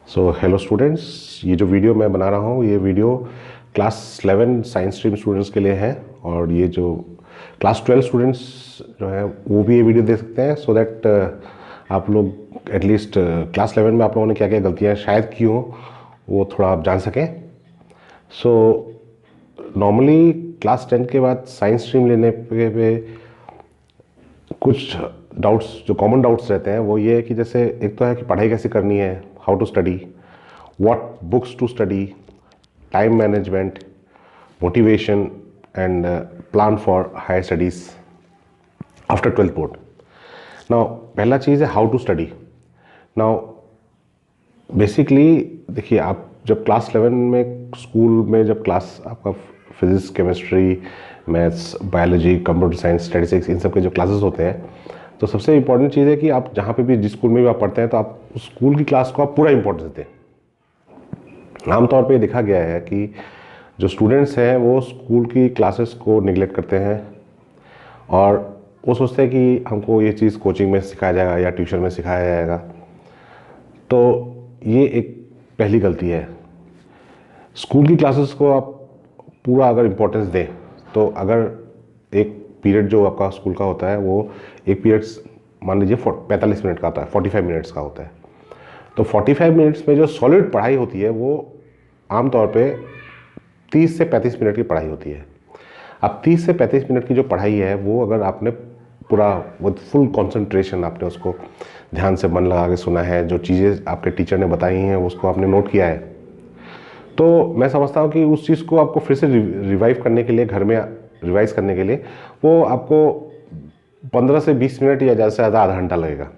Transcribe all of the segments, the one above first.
So hello students, ये जो video मैं बना रहा हूँ ये video class 11 science stream students के लिए है। और ये जो क्लास 12 स्टूडेंट्स जो है वो भी ये वीडियो देख सकते हैं, सो दैट आप लोग एटलीस्ट क्लास 11 में आप लोगों ने क्या क्या गलतियाँ शायद की हो वो थोड़ा आप जान सकें। सो नॉर्मली क्लास 10 के बाद साइंस स्ट्रीम लेने पे कुछ डाउट्स जो कॉमन डाउट्स रहते हैं वो ये है कि जैसे एक तो है कि पढ़ाई कैसे करनी है, how to study, what books to study, time management, motivation, and plan for higher studies after 12th board. Now, पहला चीज़ है how to study. Now basically देखिए, आप जब क्लास 11 में स्कूल में जब क्लास आपका physics, chemistry, maths, biology, computer science, statistics, इन सब के जो क्लासेस होते हैं, तो सबसे इंपॉर्टेंट चीज़ है कि आप जहाँ पे भी जिस स्कूल में भी आप पढ़ते हैं तो आप उस स्कूल की क्लास को आप पूरा इंपॉर्टेंस देते हैं। आमतौर पे देखा गया है कि जो स्टूडेंट्स हैं वो स्कूल की क्लासेस को निगलेक्ट करते हैं और वो सोचते हैं कि हमको ये चीज़ कोचिंग में सिखाया जाएगा या ट्यूशन में सिखाया जाएगा। तो ये एक पहली गलती है। स्कूल की क्लासेस को आप पूरा अगर इम्पोर्टेंस दें तो अगर एक पीरियड जो आपका स्कूल का होता है वो एक पीरियड मान लीजिए 45 मिनट का होता है, 45 मिनट्स का होता है, तो 45 मिनट्स में जो सॉलिड पढ़ाई होती है वो आमतौर पे 30 से 35 मिनट की पढ़ाई होती है। अब 30 से 35 मिनट की जो पढ़ाई है वो अगर आपने पूरा विद फुल कंसंट्रेशन आपने उसको ध्यान से मन लगा के सुना है, जो चीज़ें आपके टीचर ने बताई हैं उसको आपने नोट किया है, तो मैं समझता हूँ कि उस चीज़ को आपको फिर से रिवाइव करने के लिए, घर में रिवाइज करने के लिए वो आपको 15 से 20 मिनट या ज़्यादा से ज़्यादा आधा घंटा लगेगा।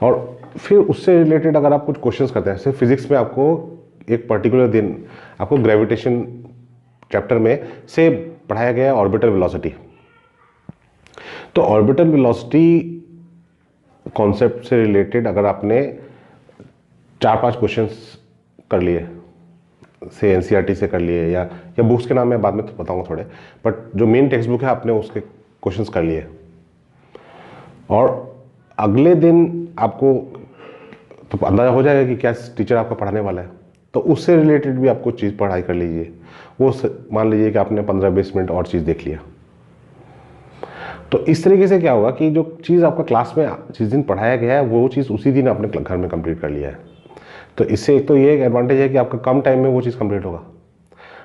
और फिर उससे रिलेटेड अगर आप कुछ क्वेश्चंस करते हैं, जैसे फिजिक्स में आपको एक पर्टिकुलर दिन आपको ग्रेविटेशन चैप्टर में से पढ़ाया गया ऑर्बिटल वेलोसिटी, तो ऑर्बिटल वेलोसिटी कॉन्सेप्ट से रिलेटेड अगर आपने 4-5 क्वेश्चंस कर लिए से एनसीईआरटी से कर लिए या बुक्स के नाम मैं बाद में तो बताऊंगा थोड़े, बट जो मेन टेक्स्ट बुक है आपने उसके क्वेश्चंस कर लिए और अगले दिन आपको तो अंदाज़ा हो जाएगा कि क्या टीचर आपका पढ़ाने वाला है, तो उससे रिलेटेड भी आप कुछ चीज़ पढ़ाई कर लीजिए। वो मान लीजिए कि आपने 15-20 मिनट और चीज़ देख लिया, तो इस तरीके से क्या होगा कि जो चीज़ आपका क्लास में जिस दिन पढ़ाया गया है वो चीज़ उसी दिन आपने घर में कंप्लीट कर लिया है। तो इससे एक तो ये एक एडवांटेज है कि आपका कम टाइम में वो चीज़ कंप्लीट होगा।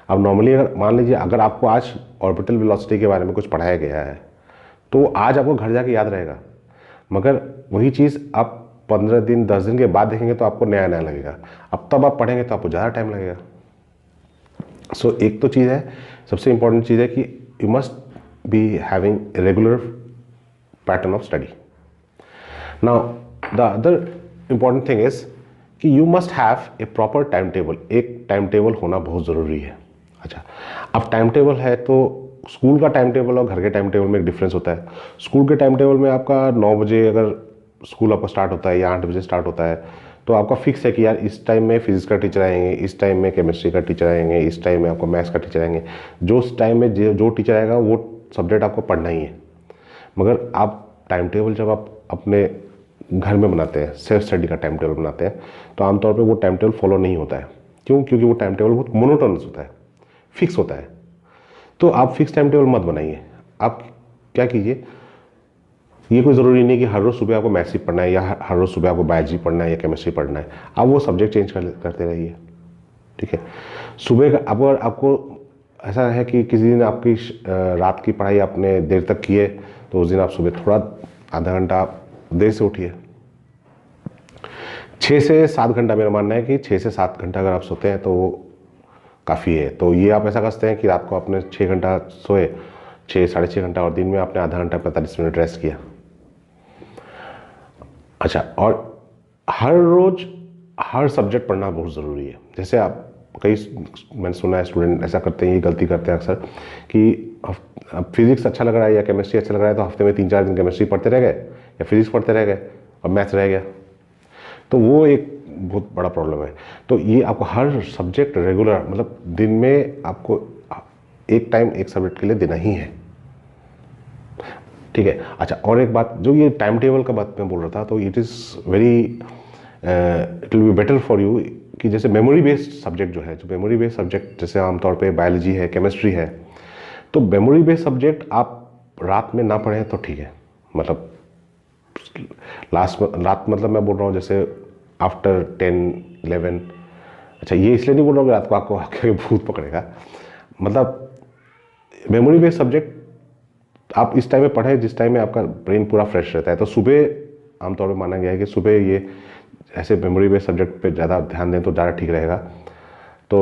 अब नॉर्मली अगर मान लीजिए अगर आपको आज ऑर्बिटल वेलोसिटी के बारे में कुछ पढ़ाया गया है तो आज आपको घर जाके याद रहेगा, मगर वही चीज़ आप 15 दिन 10 दिन के बाद देखेंगे तो आपको नया नया लगेगा। अब तब आप पढ़ेंगे तो आपको ज़्यादा टाइम लगेगा। सो एक तो चीज़ है, सबसे इंपॉर्टेंट चीज़ है कि you must be having regular pattern of study. Now the other important thing is कि you must have a proper time table. एक टाइम टेबल होना बहुत ज़रूरी है। अच्छा, अब टाइम टेबल है तो स्कूल का टाइम टेबल और घर के टाइम टेबल में एक डिफरेंस होता है। स्कूल के टाइम टेबल में आपका 9 बजे अगर स्कूल आपका स्टार्ट होता है या 8 बजे स्टार्ट होता है तो आपका फिक्स है कि यार इस टाइम में फिजिक्स का टीचर आएंगे, इस टाइम में केमिस्ट्री का टीचर आएंगे, इस टाइम में आपको मैथ्स का टीचर आएंगे। जो उस टाइम में जो टीचर आएगा वो सब्जेक्ट आपको पढ़ना ही है। मगर आप टाइम टेबल जब आप अपने घर में बनाते हैं, सेल्फ स्टडी का टाइम टेबल बनाते हैं, तो आमतौर पे वो टाइम टेबल फॉलो नहीं होता है। क्यों? क्योंकि वो टाइम टेबल बहुत मोनोटोनस होता है, फिक्स होता है। तो आप फिक्स टाइम टेबल मत बनाइए। आप क्या कीजिए, ये कोई ज़रूरी नहीं कि हर रोज़ सुबह आपको मैथ्स ही पढ़ना है या हर रोज़ सुबह आपको बायोलॉजी पढ़ना है या केमिस्ट्री पढ़ना है। आप वो सब्जेक्ट चेंज करते रहिए, ठीक है। सुबह का अगर आपको ऐसा है कि किसी दिन आपकी रात की पढ़ाई आपने देर तक की है तो उस दिन आप सुबह थोड़ा आधा घंटा देर से उठिए। 6 से 7 घंटा मेरा मानना है कि 6 से 7 घंटा अगर आप सोते हैं तो वो काफ़ी है। तो ये आप ऐसा कर सकते हैं कि रात को आपने 6 घंटा सोए, 6-6.5 घंटा, और दिन में आपने आधा घंटा 45 मिनट रेस्ट किया। अच्छा, और हर रोज हर सब्जेक्ट पढ़ना बहुत ज़रूरी है। जैसे आप मैंने सुना है स्टूडेंट ऐसा करते हैं, ये गलती करते हैं अक्सर कि अब फिजिक्स अच्छा लग रहा है या केमिस्ट्री अच्छा लग रहा है तो हफ्ते में 3-4 दिन केमिस्ट्री पढ़ते रह गए या फिजिक्स पढ़ते रह गए और मैथ्स रह गया, तो वो एक बहुत बड़ा प्रॉब्लम है। तो ये आपको हर सब्जेक्ट रेगुलर, मतलब दिन में आपको एक टाइम एक सब्जेक्ट के लिए देना ही है, ठीक है। अच्छा, और एक बात, जो ये टाइम टेबल का बात मैं बोल रहा था, तो it is very it will be better for you कि जैसे मेमोरी बेस्ड सब्जेक्ट जो है, जो मेमोरी बेस्ड सब्जेक्ट जैसे आमतौर पे बायोलॉजी है, केमिस्ट्री है, तो मेमोरी बेस्ड सब्जेक्ट आप रात में ना पढ़ें तो ठीक है। मतलब रात मतलब मैं बोल रहा हूँ जैसे आफ्टर 10-11। अच्छा, ये इसलिए नहीं बोल रहा हूँ कि रात को आपको आके भूत पकड़ेगा। मतलब मेमोरी बेस्ड सब्जेक्ट आप इस टाइम में पढ़ें जिस टाइम में आपका ब्रेन पूरा फ्रेश रहता है। तो सुबह आमतौर पर माना गया है कि सुबह ये ऐसे मेमोरी बेस्ड सब्जेक्ट पे ज़्यादा ध्यान दें तो ज़्यादा ठीक रहेगा। तो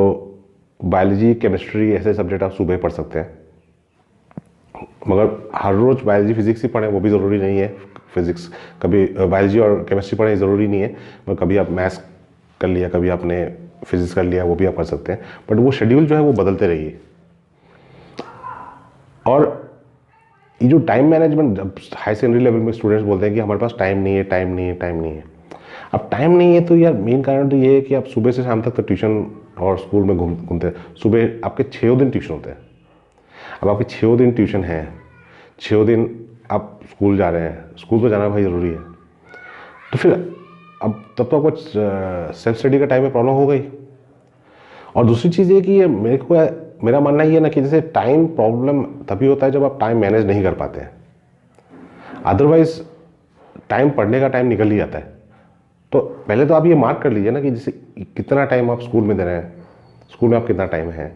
बायोलॉजी, केमिस्ट्री ऐसे सब्जेक्ट आप सुबह पढ़ सकते हैं, मगर हर रोज़ बायोलॉजी फिजिक्स ही पढ़ें वो भी ज़रूरी नहीं है। फिजिक्स कभी बायोलॉजी और केमिस्ट्री पढ़ें ज़रूरी नहीं है, मगर कभी आप मैथ्स कर लिया, कभी आपने फिजिक्स कर लिया, वो भी आप कर सकते हैं। बट वो शेड्यूल जो है वो बदलते रहिए। और ये जो टाइम मैनेजमेंट, जब हाई सेकेंडरी लेवल में स्टूडेंट्स बोलते हैं कि हमारे पास टाइम नहीं है, टाइम नहीं है, टाइम नहीं है। अब टाइम नहीं है तो यार मेन कारण तो ये है कि आप सुबह से शाम तक तो ट्यूशन और स्कूल में घूमते हैं। सुबह आपके 6 दिन ट्यूशन होते हैं। अब आपके 6 दिन ट्यूशन है, 6 दिन आप स्कूल जा रहे हैं, स्कूल तो जाना भाई ज़रूरी है। तो फिर अब तब तो आपको सेल्फ स्टडी का टाइम में प्रॉब्लम हो गई। और दूसरी चीज़ ये कि ये मेरा मानना ये है ना कि जैसे टाइम प्रॉब्लम तभी होता है जब आप टाइम मैनेज नहीं कर पाते हैं। अदरवाइज टाइम पढ़ने का टाइम निकल ही जाता है। तो पहले तो आप ये मार्क कर लीजिए ना कि जैसे कितना टाइम आप स्कूल में दे रहे हैं, स्कूल में आप कितना टाइम है।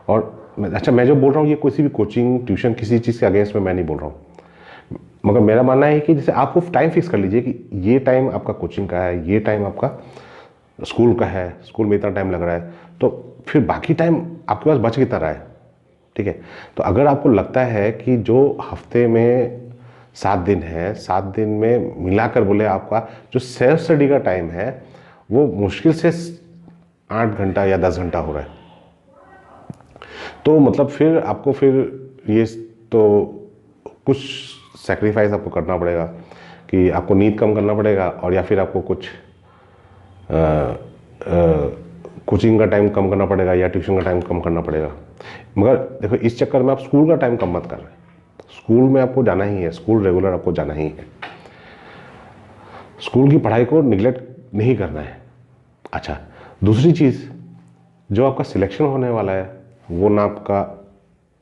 और अच्छा, मैं जो बोल रहा हूँ ये किसी भी कोचिंग, ट्यूशन, किसी चीज़ के अगेंस्ट में मैं नहीं बोल रहा हूँ, मगर मेरा मानना है कि जैसे आपको टाइम फिक्स कर लीजिए कि ये टाइम आपका कोचिंग का है, ये टाइम आपका स्कूल का है, स्कूल में इतना टाइम लग रहा है, तो फिर बाकी टाइम आपके पास बच कितना रहा है। ठीक है, तो अगर आपको लगता है कि जो हफ्ते में 7 दिन है, 7 दिन में मिलाकर बोले आपका जो सेल्फ स्टडी का टाइम है वो मुश्किल से 8 घंटा या 10 घंटा हो रहा है, तो मतलब फिर आपको फिर ये तो कुछ सेक्रीफाइस आपको करना पड़ेगा कि आपको नींद कम करना पड़ेगा, और या फिर आपको कुछ कोचिंग का टाइम कम करना पड़ेगा या ट्यूशन का टाइम कम करना पड़ेगा। मगर देखो, इस चक्कर में आप स्कूल का टाइम कम मत कर रहे हैं। स्कूल में आपको जाना ही है, स्कूल रेगुलर आपको जाना ही है, स्कूल की पढ़ाई को निगलेक्ट नहीं करना है। अच्छा, दूसरी चीज़, जो आपका सिलेक्शन होने वाला है वो ना आपका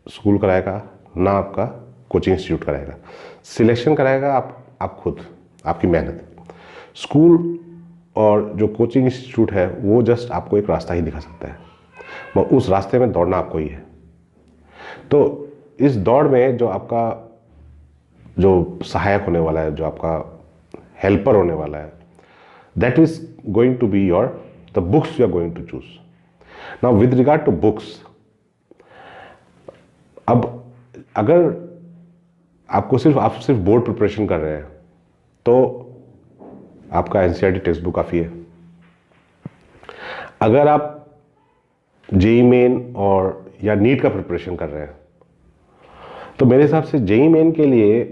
स्कूल कराएगा ना आपका कोचिंग इंस्टीट्यूट कराएगा। सिलेक्शन कराएगा आप खुद, आपकी मेहनत। स्कूल और जो कोचिंग इंस्टीट्यूट है वो जस्ट आपको एक रास्ता ही दिखा सकता है, और उस रास्ते में दौड़ना आपको ही है। तो इस दौड़ में जो आपका जो सहायक होने वाला है, जो आपका हेल्पर होने वाला है, that is going to be your the books you are going to choose. Now with regard to books, अब अगर आप सिर्फ बोर्ड प्रिपरेशन कर रहे हैं तो आपका एनसीईआरटी टेक्स्ट बुक काफ़ी है। अगर आप जेईई मेन और या नीट का प्रिपरेशन कर रहे हैं तो मेरे हिसाब से जेईई मेन के लिए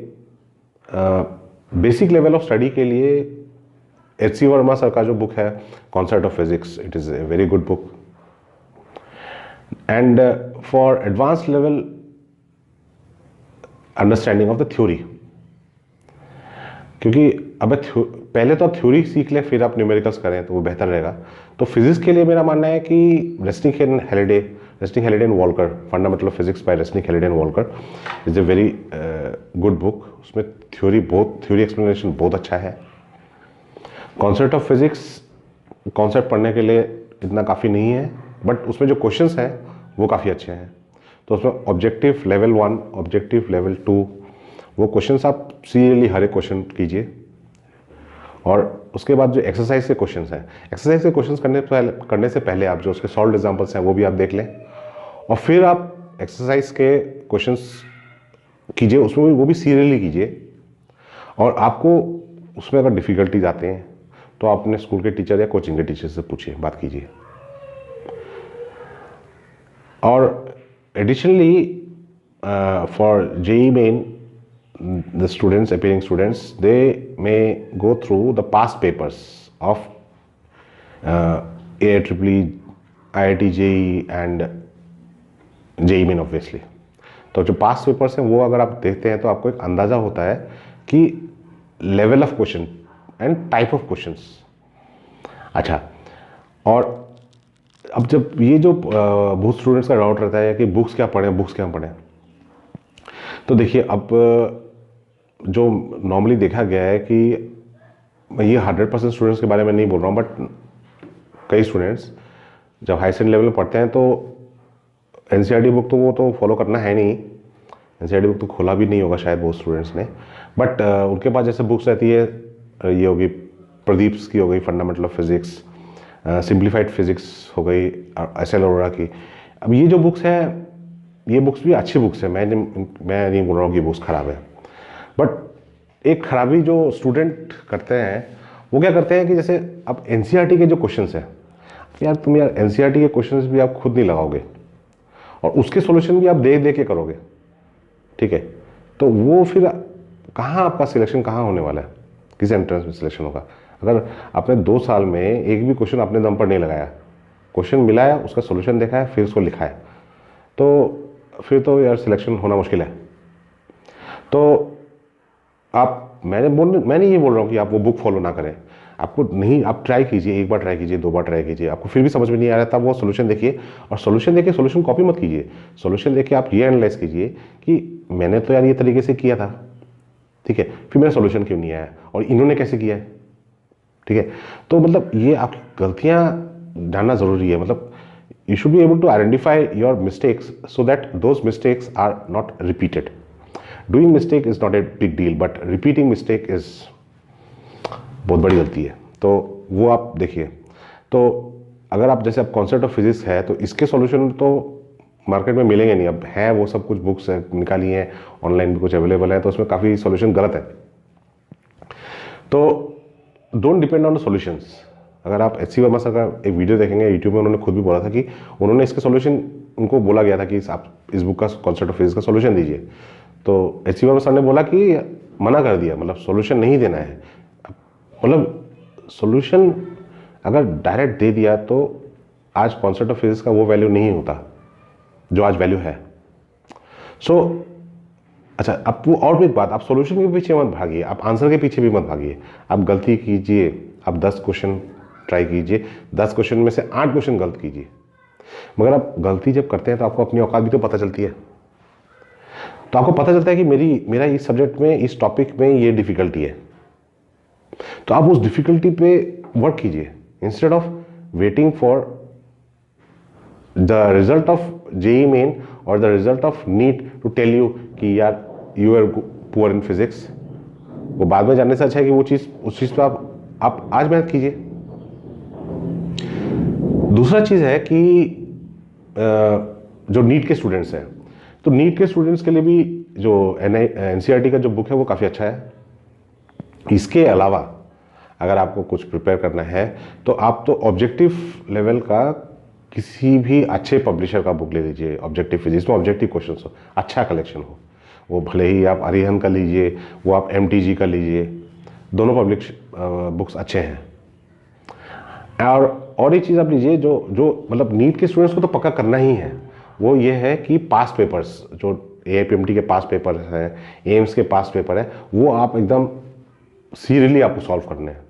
बेसिक लेवल ऑफ स्टडी के लिए एच.सी. वर्मा सर का जो बुक है concept of physics, it is a very good book. And for advance level understanding of the theory, क्योंकि अब पहले तो आप थ्योरी सीख लें फिर आप न्यूमेरिकल्स करें तो वो बेहतर रहेगा। तो फिजिक्स के लिए मेरा मानना है कि Resnick Halliday and Walker, fundamental of physics by Resnick Halliday and Walker is a very good book. उसमें थ्योरी एक्सप्लेनेशन बहुत अच्छा है। कॉन्सेप्ट ऑफ फिजिक्स कॉन्सेप्ट पढ़ने के लिए इतना काफ़ी नहीं है, बट उसमें जो क्वेश्चंस हैं वो काफ़ी अच्छे हैं। तो उसमें ऑब्जेक्टिव लेवल 1, ऑब्जेक्टिव लेवल 2, वो क्वेश्चंस आप सीरियसली हर एक क्वेश्चन कीजिए। और उसके बाद जो एक्सरसाइज के क्वेश्चंस हैं, एक्सरसाइज के क्वेश्चंस करने से पहले आप जो उसके सॉल्व एग्जांपल्स हैं वो भी आप देख लें, और फिर आप एक्सरसाइज के क्वेश्चंस कीजिए, उसमें वो भी सीरियसली कीजिए। और आपको उसमें अगर डिफ़िकल्टीज आते हैं तो आप अपने स्कूल के टीचर या कोचिंग के टीचर से पूछिए, बात कीजिए। और additionally for JEE main, the students, appearing students, they may go through the past papers of AIEEE, IIT JEE and JEE Main obviously। तो जो पास्ट पेपर्स हैं वो अगर आप देखते हैं तो आपको एक अंदाज़ा होता है कि level of question and type of questions. अच्छा, और अब जब ये जो बहुत स्टूडेंट्स का डाउट रहता है कि बुक्स क्या पढ़ें, बुक्स क्या पढ़ें, तो देखिए अब जो नॉर्मली देखा गया है कि मैं ये 100% स्टूडेंट्स के बारे में नहीं बोल रहा हूँ, बट कई स्टूडेंट्स जब हाई सेकेंडरी लेवल में पढ़ते हैं तो एनसीईआरटी बुक तो वो तो फॉलो करना है नहीं, एनसीईआरटी बुक तो खोला भी नहीं होगा शायद बहुत स्टूडेंट्स ने, बट उनके पास जैसे बुक्स रहती है, ये होगी प्रदीप्स की हो गई fundamental of physics, simplified physics हो गई एस एल अरोड़ा की। अब ये जो बुक्स है, ये बुक्स भी अच्छी बुक्स है, मैं नहीं बोल रहा हूँ कि बुक्स खराब है, बट एक खराबी जो स्टूडेंट करते हैं वो क्या करते हैं कि जैसे अब एनसीईआरटी के जो क्वेश्चंस हैं, यार तुम यार एनसीईआरटी के क्वेश्चंस भी आप खुद नहीं लगाओगे और उसके सॉल्यूशन भी आप देख देख के करोगे, ठीक है, तो वो फिर कहाँ आपका सिलेक्शन कहाँ होने वाला है, किस एंट्रेंस में सिलेक्शन होगा। अगर आपने 2 साल में एक भी क्वेश्चन अपने दम पर नहीं लगाया, क्वेश्चन मिला है, उसका सोल्यूशन देखा है, फिर उसको लिखा है, तो फिर तो यार सिलेक्शन होना मुश्किल है। तो मैं नहीं ये बोल रहा हूँ कि आप वो बुक फॉलो ना करें, आपको नहीं, आप ट्राई कीजिए, 1 बार ट्राई कीजिए, 2 बार ट्राई कीजिए, आपको फिर भी समझ में नहीं आ रहा तब वो सोल्यूशन देखिए, और सोल्यूशन देखिए, सोल्यूशन कॉपी मत कीजिए, सोल्यूशन देखिए आप ये एनालाइज कीजिए कि मैंने तो यार ये तरीके से किया था, ठीक है, फिर मेरा सोल्यूशन क्यों नहीं आया और इन्होंने कैसे किया है, ठीक है। तो मतलब ये आपकी गलतियाँ जानना ज़रूरी है, मतलब you should be able to identify your mistakes so that those mistakes are not repeated. Doing mistake is not a big deal, but repeating mistake is बहुत बड़ी गलती है, तो वो आप देखिए। तो अगर आप जैसे अब कॉन्सेप्ट ऑफ फिजिक्स है तो इसके सॉल्यूशन तो मार्केट में मिलेंगे नहीं, अब है वो सब कुछ बुक्स निकाली हैं, ऑनलाइन भी कुछ अवेलेबल है, तो उसमें काफ़ी सॉल्यूशन गलत है। तो don't depend on the solutions. अगर आप एच सी वर्मा सर का एक वीडियो देखेंगे यूट्यूब में, उन्होंने खुद भी बोला था कि उन्होंने इसके सॉल्यूशन, उनको बोला गया था कि आप इस बुक का कॉन्सेप्ट ऑफ फिजिक्स का सॉल्यूशन दीजिए, तो एच सी वर्मा सर ने बोला कि मना कर दिया, मतलब सॉल्यूशन नहीं देना है, मतलब सॉल्यूशन अगर डायरेक्ट दे दिया तो आज कॉन्सेप्ट ऑफ फिजिक्स का वो वैल्यू नहीं होता जो आज वैल्यू है। सो अच्छा, अब वो और भी एक बात, आप सॉल्यूशन के पीछे मत भागिए, आप आंसर के पीछे भी मत भागिए, आप गलती कीजिए, आप 10 क्वेश्चन ट्राई कीजिए, 10 क्वेश्चन में से 8 क्वेश्चन गलत कीजिए, मगर आप गलती जब करते हैं तो आपको अपनी औकात भी तो पता चलती है, तो आपको पता चलता है कि मेरा इस सब्जेक्ट में, इस टॉपिक में ये डिफिकल्टी है, तो आप उस डिफिकल्टी पे वर्क कीजिए instead of waiting for the result of JEE main और the result of NEET to tell you कि यार you are poor in physics. वो बाद में जानने से अच्छा है कि वो चीज़, उस चीज़ पे आप आज मेहनत कीजिए। दूसरा चीज़ है कि जो नीट के स्टूडेंट्स हैं, तो नीट के स्टूडेंट्स के लिए भी जो एनसीईआरटी का जो बुक है वो काफ़ी अच्छा है। इसके अलावा अगर आपको कुछ प्रिपेयर करना है तो आप तो ऑब्जेक्टिव लेवल का किसी भी अच्छे पब्लिशर का बुक ले लीजिए, ऑब्जेक्टिव फिजिक्स में ऑब्जेक्टिव क्वेश्चन हो, अच्छा कलेक्शन हो, वो भले ही आप अरिहंत का लीजिए, वो आप एमटीजी का लीजिए, दोनों पब्लिक बुक्स अच्छे हैं। और एक चीज़ आप लीजिए जो मतलब नीट के स्टूडेंट्स को तो पक्का करना ही है, वो ये है कि पास पेपर्स, जो एआईपीएमटी के पास पेपर हैं, एम्स के पास पेपर है, वो आप एकदम सीरियसली आपको सॉल्व करने हैं,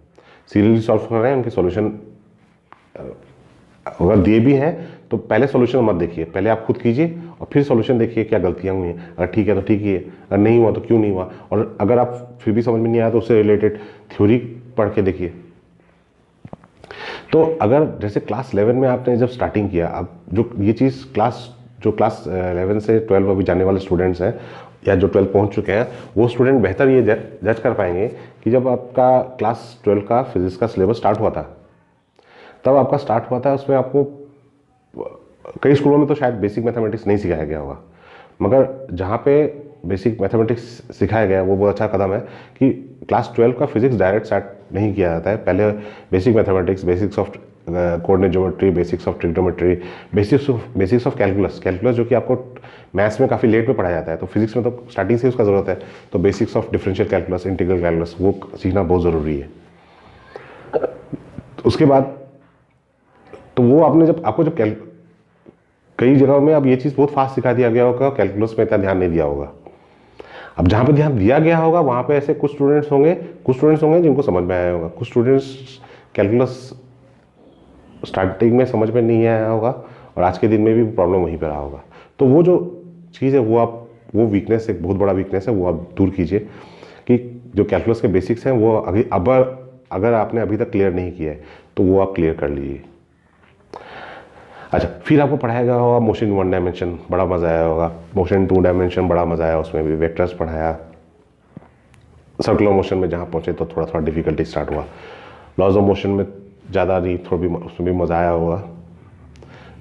सीरियसली सॉल्व करना है। उनके सॉल्यूशन अगर दिए भी हैं तो पहले सॉल्यूशन मत देखिए, पहले आप खुद कीजिए और फिर सॉल्यूशन देखिए क्या गलतियां हुई हैं, अगर ठीक है तो ठीक ही है, अगर नहीं हुआ तो क्यों नहीं हुआ, और अगर आप फिर भी समझ में नहीं आया तो उससे रिलेटेड थ्योरी पढ़ के देखिए। तो अगर जैसे क्लास 11 में आपने जब स्टार्टिंग किया, अब जो ये चीज़ क्लास 11 से 12 अभी जाने वाले स्टूडेंट्स हैं या जो 12 पहुंच चुके हैं, वो स्टूडेंट बेहतर ये जज कर पाएंगे कि जब आपका क्लास 12 का फिजिक्स का सिलेबस स्टार्ट हुआ था, तब आपका स्टार्ट हुआ था, उसमें आपको कई स्कूलों में तो शायद बेसिक मैथमेटिक्स नहीं सिखाया गया होगा, मगर जहाँ पे बेसिक मैथमेटिक्स सिखाया गया वो बहुत अच्छा कदम है कि क्लास 12 का फिजिक्स डायरेक्ट स्टार्ट नहीं किया जाता है, पहले basic mathematics, basics of coordinate geometry, basics of trigonometry, basics of calculus जो कि आपको मैथ्स में काफ़ी लेट में पढ़ाया जाता है, तो फिजिक्स में तो स्टार्टिंग से उसका ज़रूरत है, तो basics of differential calculus, integral calculus वो सीखना बहुत ज़रूरी है। उसके बाद तो वो आपने जब कई जगहों में अब ये चीज़ बहुत फास्ट सिखा दिया गया होगा, कैलकुलस में इतना ध्यान नहीं दिया होगा। अब जहाँ पे ध्यान दिया गया होगा वहाँ पे ऐसे कुछ स्टूडेंट्स होंगे जिनको समझ में आया होगा, कुछ स्टूडेंट्स कैलकुलस स्टार्टिंग में समझ में नहीं आया होगा और आज के दिन में भी प्रॉब्लम वहीं पर रहा होगा। तो वो जो चीज़ है वो आप, वो वीकनेस एक बहुत बड़ा वीकनेस है, वो आप दूर कीजिए कि जो कैलकुलस के बेसिक्स हैं वो अगर आपने अभी तक क्लियर नहीं किया है तो वो आप क्लियर कर लीजिए। अच्छा, फिर आपको पढ़ाया गया होगा मोशन इन 1 डायमेंशन, बड़ा मज़ा आया होगा। मोशन इन 2 डायमेंशन बड़ा मज़ा आया, उसमें भी वेक्टर्स पढ़ाया। सर्कुलर मोशन में जहाँ पहुँचे तो थोड़ा थोड़ा डिफिकल्टी स्टार्ट हुआ। लॉज ऑफ मोशन में ज़्यादा नहीं, थोड़ा भी उसमें भी मज़ा आया होगा।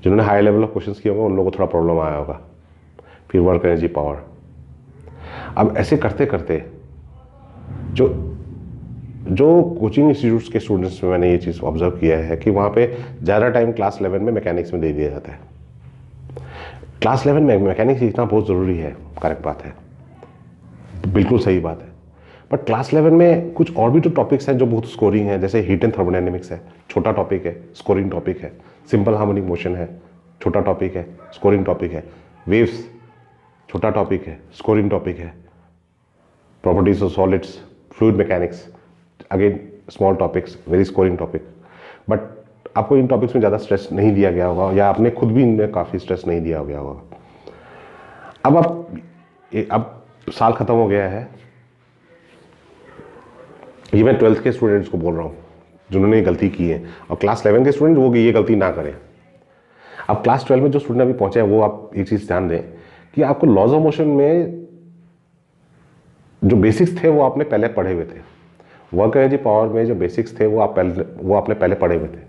जिन्होंने हाई लेवल ऑफ क्वेश्चंस किए होंगे उन लोगों को थोड़ा प्रॉब्लम आया होगा। फिर वर्क एनर्जी पावर। अब ऐसे करते करते जो कोचिंग इंस्टीट्यूट्स के स्टूडेंट्स में मैंने ये चीज़ ऑब्जर्व किया है कि वहाँ पे ज़्यादा टाइम क्लास 11 में मैकेनिक्स में दे दिया जाता है। क्लास 11 में मैकेनिक्स सीखना बहुत ज़रूरी है, करेक्ट बात है, बिल्कुल सही बात है। बट क्लास 11 में कुछ और भी तो टॉपिक्स हैं जो बहुत स्कोरिंग है, जैसे हीट एंड थर्मोडायनेमिक्स है, छोटा टॉपिक है, स्कोरिंग टॉपिक है। सिंपल हार्मोनिक मोशन है, छोटा टॉपिक है, स्कोरिंग टॉपिक है। वेव्स छोटा टॉपिक है, स्कोरिंग टॉपिक है। Properties of solids, fluid mechanics, again small topics, very scoring topic. But आपको इन टॉपिक्स में ज़्यादा स्ट्रेस नहीं दिया गया होगा, या आपने खुद भी इनमें काफ़ी स्ट्रेस नहीं दिया गया होगा। अब साल ख़त्म हो गया है, ये मैं 12th के स्टूडेंट्स को बोल रहा हूँ जिन्होंने ये गलती की है, और क्लास 11 के स्टूडेंट वो ये गलती ना करें। अब क्लास 12 में जो स्टूडेंट अभी पहुंचे हैं वो आप एक चीज़ ध्यान दें कि आपको लॉज ऑफ मोशन में जो बेसिक्स थे वो आपने पहले पढ़े हुए थे। वर्क एनर्जी पावर में जो बेसिक्स थे वो आपने पहले पढ़े हुए थे,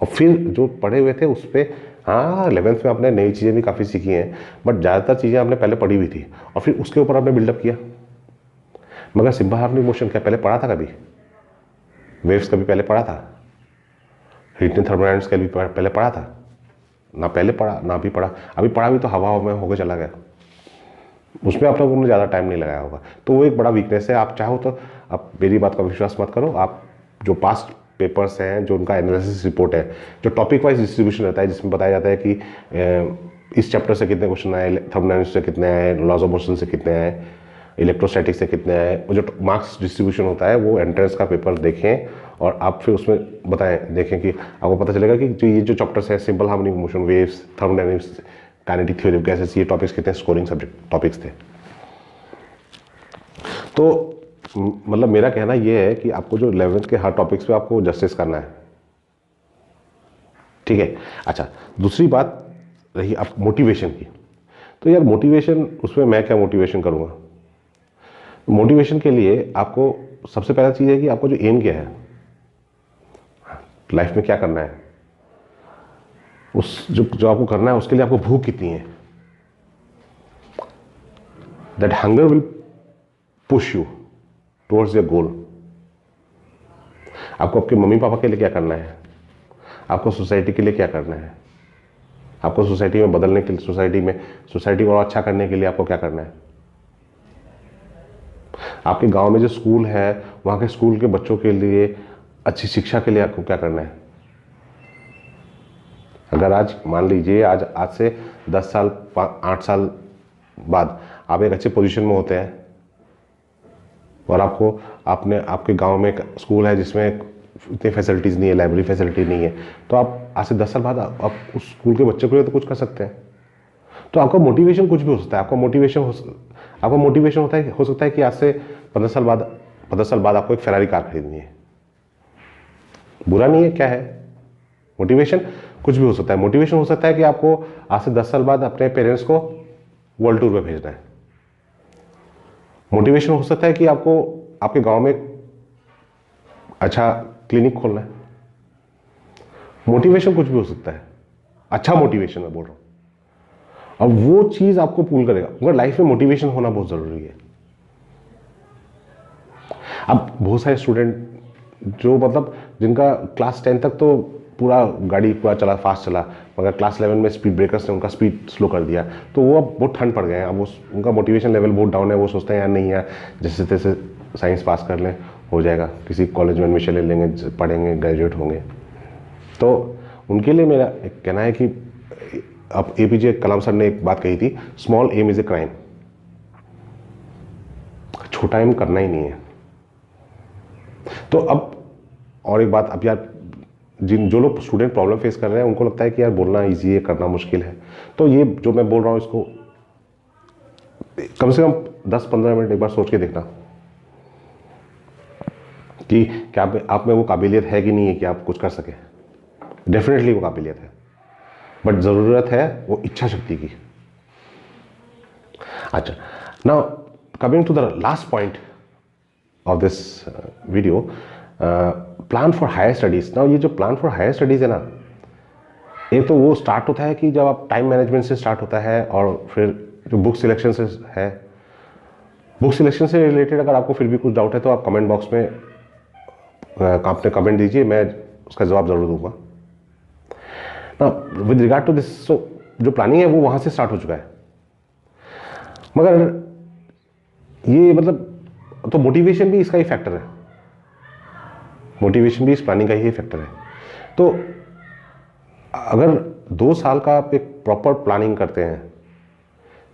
और फिर जो पढ़े हुए थे उस पर हाँ 11th में आपने नई चीज़ें भी काफ़ी सीखी हैं, बट ज़्यादातर चीज़ें आपने पहले पढ़ी हुई थी और फिर उसके ऊपर आपने बिल्डअप किया। मगर सिंपल हार्मोनिक मोशन क्या पहले पढ़ा था कभी? वेव्स कभी पहले पढ़ा था? हीट एंड थर्मोडायनेमिक्स कभी पहले पढ़ा था? ना पहले पढ़ा ना अभी पढ़ा। अभी पढ़ा भी तो हवा में होकर चला गया, उसमें आप लोगों ने ज़्यादा टाइम नहीं लगाया होगा। तो वो एक बड़ा वीकनेस है। आप चाहो तो आप मेरी बात का विश्वास मत करो, आप जो पास्ट पेपर्स हैं, जो उनका एनालिसिस रिपोर्ट है, जो टॉपिक वाइज डिस्ट्रीब्यूशन रहता है जिसमें बताया जाता है कि इस चैप्टर से कितने क्वेश्चन आए, थर्मोडायनेमिक्स से कितने आए, लॉज ऑफ मोशन से कितने आए, इलेक्ट्रोस्टैटिक्स से कितने आए, वो जो मार्क्स डिस्ट्रीब्यूशन होता है वो एंट्रेंस का पेपर देखें और आप फिर उसमें बताएं, देखें कि आपको पता चलेगा कि जो चैप्टर्स है simple harmonic motion, waves, thermodynamics, kinetic theory of gases, ये टॉपिक्स कितने स्कोरिंग सब्जेक्ट टॉपिक्स थे। तो मतलब मेरा कहना यह है कि आपको जो 11th के हर टॉपिक्स पे आपको जस्टिस करना है, ठीक है। अच्छा, दूसरी बात रही अब मोटिवेशन की। तो यार मोटिवेशन, उसमें मैं क्या मोटिवेशन करूँगा? मोटिवेशन के लिए आपको सबसे पहला चीज़ है कि आपको जो एम क्या है लाइफ में, क्या करना है, उस जो आपको करना है उसके लिए आपको भूख कितनी है। That hunger will push you towards your goal. आपको आपके मम्मी पापा के लिए क्या करना है, आपको सोसाइटी के लिए क्या करना है, आपको सोसाइटी में बदलने के लिए, सोसाइटी को और अच्छा करने के लिए आपको क्या करना है। आपके गांव में जो स्कूल है वहां के स्कूल के बच्चों के लिए अच्छी शिक्षा के लिए आपको क्या करना है। अगर आज मान लीजिए आज से 10 साल 8 साल बाद आप एक अच्छे पोजीशन में होते हैं और आपके गांव में एक स्कूल है जिसमें इतनी फैसिलिटीज़ नहीं है, लाइब्रेरी फैसिलिटी नहीं है, तो आप आज से 10 साल बाद आप उस स्कूल के बच्चे के लिए तो कुछ कर सकते हैं। तो आपका मोटिवेशन कुछ भी हो सकता है। आपका मोटिवेशन हो सकता है कि आज से 15 साल बाद आपको एक फेरारी कार खरीदनी है। बुरा नहीं है, क्या है मोटिवेशन? कुछ भी हो सकता है। मोटिवेशन हो सकता है कि आपको आज से 10 साल बाद अपने पेरेंट्स को वर्ल्ड टूर पे भेजना है। मोटिवेशन हो सकता है कि आपको आपके गांव में अच्छा क्लिनिक खोलना है। मोटिवेशन कुछ भी हो सकता है, अच्छा मोटिवेशन मैं बोल रहा हूं, और वो चीज आपको पुल करेगा। मगर लाइफ में मोटिवेशन होना बहुत जरूरी है। अब बहुत सारे स्टूडेंट जो मतलब जिनका क्लास 10 तक तो पूरा गाड़ी पूरा चला, फास्ट चला, मगर क्लास 11 में स्पीड ब्रेकर्स ने उनका स्पीड स्लो कर दिया, तो वो अब बहुत ठंड पड़ गए हैं। अब उनका मोटिवेशन लेवल बहुत डाउन है। वो सोचते हैं यार नहीं यार, जैसे तैसे साइंस पास कर लें, हो जाएगा, किसी कॉलेज में एडमिशन ले लेंगे, पढ़ेंगे, ग्रेजुएट होंगे। तो उनके लिए मेरा एक कहना है कि अब APJ कलाम सर ने एक बात कही थी, small aim is a crime. छोटा एम करना ही नहीं है। तो अब और एक बात, अब यार जो लोग स्टूडेंट प्रॉब्लम फेस कर रहे हैं उनको लगता है कि यार बोलना ईजी है, करना मुश्किल है। तो ये जो मैं बोल रहा हूँ इसको कम से कम 10-15 मिनट एक बार सोच के देखना कि क्या आप में वो काबिलियत है कि नहीं है कि आप कुछ कर सकें। डेफिनेटली वो काबिलियत है, बट ज़रूरत है वो इच्छा शक्ति की। अच्छा, now coming to the last point of this video, plan for higher studies. Now ये जो प्लान फॉर हायर स्टडीज है ना, एक तो वो स्टार्ट होता है कि जब आप टाइम मैनेजमेंट से स्टार्ट होता है, और फिर जो बुक सिलेक्शन से है। बुक सिलेक्शन से रिलेटेड अगर आपको फिर भी कुछ डाउट है तो आप कमेंट बॉक्स में अपने कमेंट दीजिए, मैं उसका जवाब ज़रूर दूंगा। ना विद रिगार्ड टू दिस, सो जो प्लानिंग है वो वहाँ से स्टार्ट हो चुका है, मगर ये मतलब तो मोटिवेशन भी इसका ही फैक्टर है। मोटिवेशन भी इस प्लानिंग का ही फैक्टर है। तो अगर 2 साल का आप एक प्रॉपर प्लानिंग करते हैं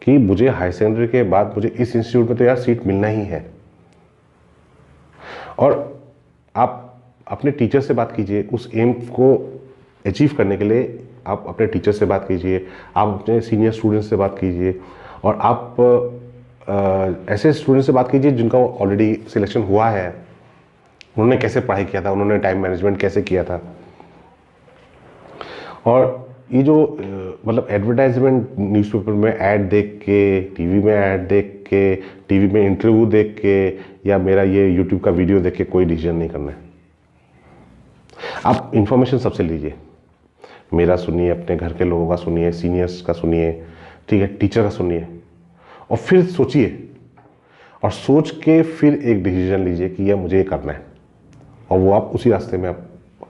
कि मुझे हाई सेकेंडरी के बाद मुझे इस इंस्टीट्यूट में तो यार सीट मिलना ही है, और आप अपने टीचर से बात कीजिए, उस एम को अचीव करने के लिए आप अपने टीचर से बात कीजिए, आप अपने सीनियर स्टूडेंट्स से बात कीजिए, और आप ऐसे स्टूडेंट से बात कीजिए जिनका ऑलरेडी सिलेक्शन हुआ है, उन्होंने कैसे पढ़ाई किया था, उन्होंने टाइम मैनेजमेंट कैसे किया था। और ये जो मतलब एडवर्टाइजमेंट न्यूज़पेपर में ऐड देख के, टीवी में ऐड देख के, टीवी में इंटरव्यू देख के, या मेरा ये यूट्यूब का वीडियो देख के कोई डिसीजन नहीं करना है। आप इंफॉर्मेशन सबसे लीजिए, मेरा सुनिए, अपने घर के लोगों का सुनिए, सीनियर्स का सुनिए, ठीक है, टीचर का सुनिए, और फिर सोचिए, और सोच के फिर एक डिसीजन लीजिए कि यह मुझे ये करना है, और वो आप उसी रास्ते में आप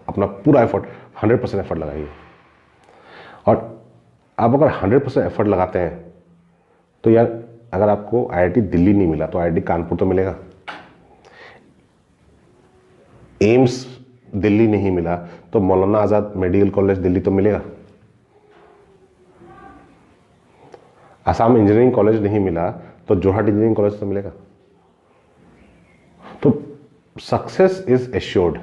अपना पूरा एफर्ट 100% एफर्ट लगाइए। और आप अगर 100% एफर्ट लगाते हैं तो यार अगर आपको IIT दिल्ली नहीं मिला तो IIT कानपुर तो मिलेगा, एम्स दिल्ली नहीं मिला तो मौलाना आज़ाद मेडिकल कॉलेज दिल्ली तो मिलेगा, असम इंजीनियरिंग कॉलेज नहीं मिला तो जोरहाट इंजीनियरिंग कॉलेज तो मिलेगा। तो सक्सेस इज एश्योर्ड,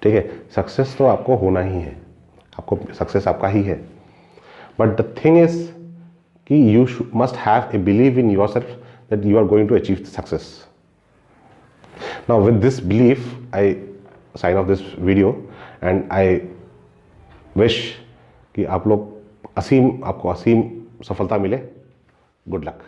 ठीक है, सक्सेस तो आपको होना ही है, आपको सक्सेस आपका ही है, बट द थिंग इज कि you must have a believe in yourself that you are going to achieve success. Now with this belief I sign off this video, and I wish कि आपको असीम सफलता मिले। Good luck.